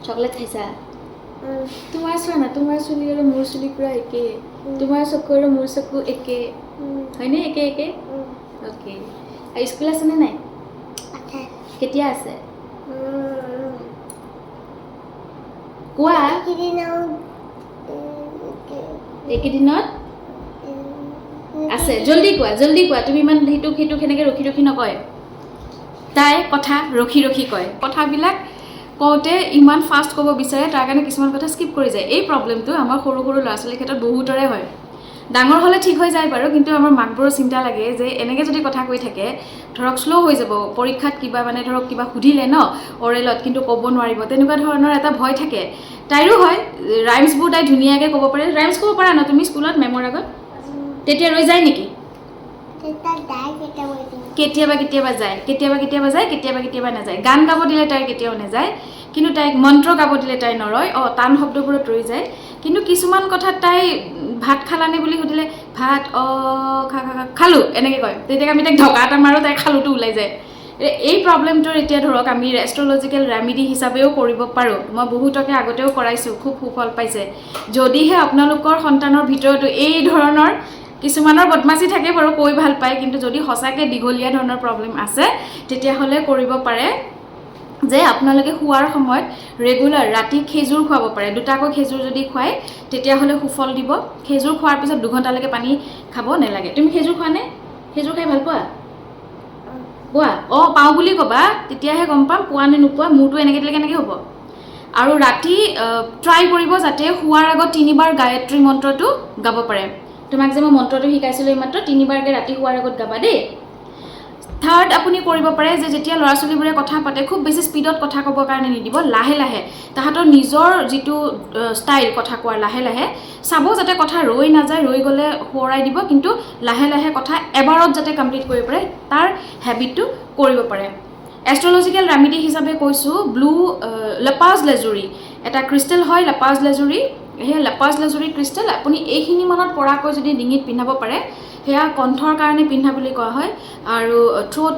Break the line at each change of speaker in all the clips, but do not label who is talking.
chocolate খাইছা তোমাৰ চোৱা না তোমাৰ চুলি আৰু মোৰ চুলি পুৰা একে তোমাৰ চকু আৰু মোৰ চকু একে হয়নে একে একে অ'কে আৰু স্কুল আছেনে নাই কেতিয়া আছে কোৱা এইকেইদিনত আছে জলদি কোৱা তুমি ইমান সেইটো কেনেকৈ ৰখি নকয় তাই কথা ৰখি কয় কথাবিলাক কওঁতে ইমান ফাষ্ট ক'ব বিচাৰে তাৰ কাৰণে কিছুমান কথা স্কিপ কৰি যায় এই প্ৰব্লেমটো আমাৰ সৰু ল'ৰা ছোৱালীৰ ক্ষেত্ৰত বহুতৰে হয় ডাঙৰ হ'লে ঠিক হৈ যায় বাৰু কিন্তু আমাৰ মাকবোৰৰ চিন্তা লাগে যে এনেকৈ যদি কথা কৈ থাকে ধৰক শ্ল' হৈ যাব পৰীক্ষাত কিবা মানে ধৰক কিবা সুধিলে ন অৰেলত কিন্তু ক'ব নোৱাৰিব তেনেকুৱা ধৰণৰ এটা ভয় থাকে তাইৰো হয় ৰাইমছবোৰ তাই ধুনীয়াকৈ ক'ব পাৰে ৰাইমছ ক'ব পাৰা ন তুমি স্কুলত মেমৰ আগত তেতিয়া ৰৈ যায় নেকি কেতিয়াবা যায় কেতিয়াবা নাযায় গান গাব দিলে তাইৰ কেতিয়াও নাযায় কিন্তু তাইক মন্ত্ৰ গাব দিলে তাই নৰয় টান শব্দবোৰত ৰৈ যায় কিন্তু কিছুমান কথাত তাই ভাত খালানে বুলি সুধিলে ভাত খালোঁ এনেকৈ কয় তেতিয়া আমি তাইক ঢকা এটা মাৰোঁ তাইৰ খালুটো ওলাই যায় এই প্ৰব্লেমটোৰ এতিয়া ধৰক আমি এষ্ট্ৰলজিকেল ৰেমেডি হিচাপেও কৰিব পাৰোঁ মই বহুতকে আগতেও কৰাইছোঁ খুব সুফল পাইছে যদিহে আপোনালোকৰ সন্তানৰ ভিতৰতো এই ধৰণৰ কিছুমানৰ বদমাচি থাকে বাৰু কৈ ভাল পায় কিন্তু যদি সঁচাকৈ দীঘলীয়া ধৰণৰ প্ৰব্লেম আছে তেতিয়াহ'লে কৰিব পাৰে যে আপোনালোকে শোৱাৰ সময়ত ৰেগুলাৰ ৰাতি খেজুৰ খুৱাব পাৰে দুটাকৈ খেজুৰ যদি খুৱায় তেতিয়াহ'লে সুফল দিব খেজুৰ খোৱাৰ পিছত 2 ঘণ্টালৈকে পানী খাব নালাগে তুমি খেজুৰ খোৱানে খেজুৰ খাই ভাল পোৱা পাওঁ বুলি ক'বা তেতিয়াহে গম পাম পোৱা নে নোপোৱা মোৰতো এনেকৈ দিলে কেনেকৈ হ'ব আৰু ৰাতি ট্ৰাই কৰিব যাতে শোৱাৰ আগত 3বাৰ গায়ত্ৰী মন্ত্ৰটো গাব পাৰে তোমাক যে মই মন্ত্ৰটো শিকাইছিলোঁ এইমাত্ৰ 3বাৰকৈ ৰাতি শোৱাৰ আগত গাবা দেই থাৰ্ড আপুনি কৰিব পাৰে যে যেতিয়া ল'ৰা ছোৱালীবোৰে কথা পাতে খুব বেছি স্পীডত কথা ক'বৰ কাৰণে নিদিব লাহে লাহে তাহাঁতৰ নিজৰ যিটো ষ্টাইল কথা কোৱাৰ লাহে লাহে চাব যাতে কথা ৰৈ নাযায় ৰৈ গ'লে সোঁৱৰাই দিব কিন্তু লাহে লাহে কথা এবাৰত যাতে কমপ্লিট কৰিব পাৰে তাৰ হেবিটটো কৰিব পাৰে এষ্ট্ৰলজিকেল ৰেমেডি হিচাপে কৈছোঁ ব্লু লাপাজ লেজুৰি এটা ক্ৰিষ্টেল হয় লাপাজ লেজুৰি সেই লাপাজ লেজুৰি ক্ৰিষ্টেল আপুনি এইখিনি মনত পৰাকৈ যদি ডিঙিত পিন্ধাব পাৰে সেয়া কণ্ঠৰ কাৰণে পিন্ধা বুলি কোৱা হয় আৰু থ্ৰোট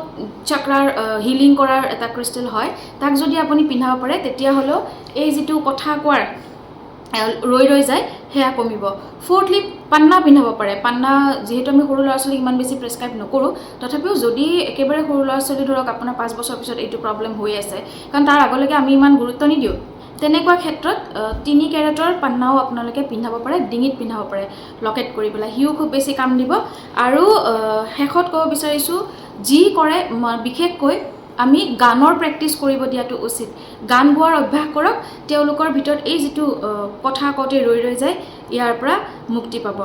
চাক্ৰাৰ হিলিং কৰাৰ এটা ক্ৰিষ্টেল হয় তাক যদি আপুনি পিন্ধাব পাৰে তেতিয়াহ'লেও এই যিটো কথা কোৱাৰ ৰৈ যায় সেয়া কমিব ফ'ৰ্থলি পান্না পিন্ধাব পাৰে পান্না যিহেতু আমি সৰু ল'ৰা ছোৱালীক ইমান বেছি প্ৰেছক্ৰাইব নকৰোঁ তথাপিও যদি একেবাৰে সৰু ল'ৰা ছোৱালী ধৰক আপোনাৰ 5 বছৰ পিছত এইটো প্ৰব্লেম হৈ আছে কাৰণ তাৰ আগলৈকে আমি ইমান গুৰুত্ব নিদিওঁ তেনেকুৱা ক্ষেত্ৰত 3 কেৰেটৰ পান্নাও আপোনালোকে পিন্ধাব পাৰে ডিঙিত পিন্ধাব পাৰে লকেট কৰি পেলাই সিও খুব বেছি কাম দিব আৰু শেষত ক'ব বিচাৰিছোঁ যি কৰে বিশেষকৈ আমি গানৰ প্ৰেক্টিছ কৰিব দিয়াটো উচিত গান গোৱাৰ অভ্যাস কৰক তেওঁলোকৰ ভিতৰত এই যিটো কথা কওঁতে ৰৈ যায় ইয়াৰ পৰা মুক্তি পাব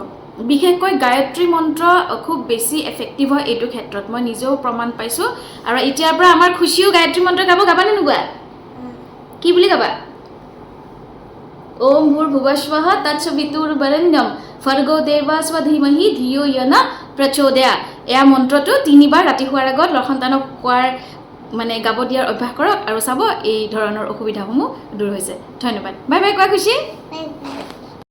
বিশেষকৈ গায়ত্ৰী মন্ত্ৰ খুব বেছি এফেক্টিভ হয় এইটো ক্ষেত্ৰত মই নিজেও প্ৰমাণ পাইছোঁ আৰু এতিয়াৰ পৰা আমাৰ খুচিও গায়ত্ৰী মন্ত্ৰ গাবানে নোগোৱা কি বুলি গাবা ওম ভূৰ্ভুৱঃস্বঃ তৎসবিতুৰ্বৰেণ্যম ভৰ্গো দেৱস্য ধীমহি ধিয়ো য়ো ন প্ৰচোদয়াৎ এয়া মন্ত্ৰটো 3বাৰ ৰাতি শোৱাৰ আগত সন্তানক কোৱাৰ মানে গাব দিয়াৰ অভ্যাস কৰক আৰু চাব এই ধৰণৰ অসুবিধাসমূহ দূৰ হৈছে ধন্যবাদ বাই বাই কোৱা খুচি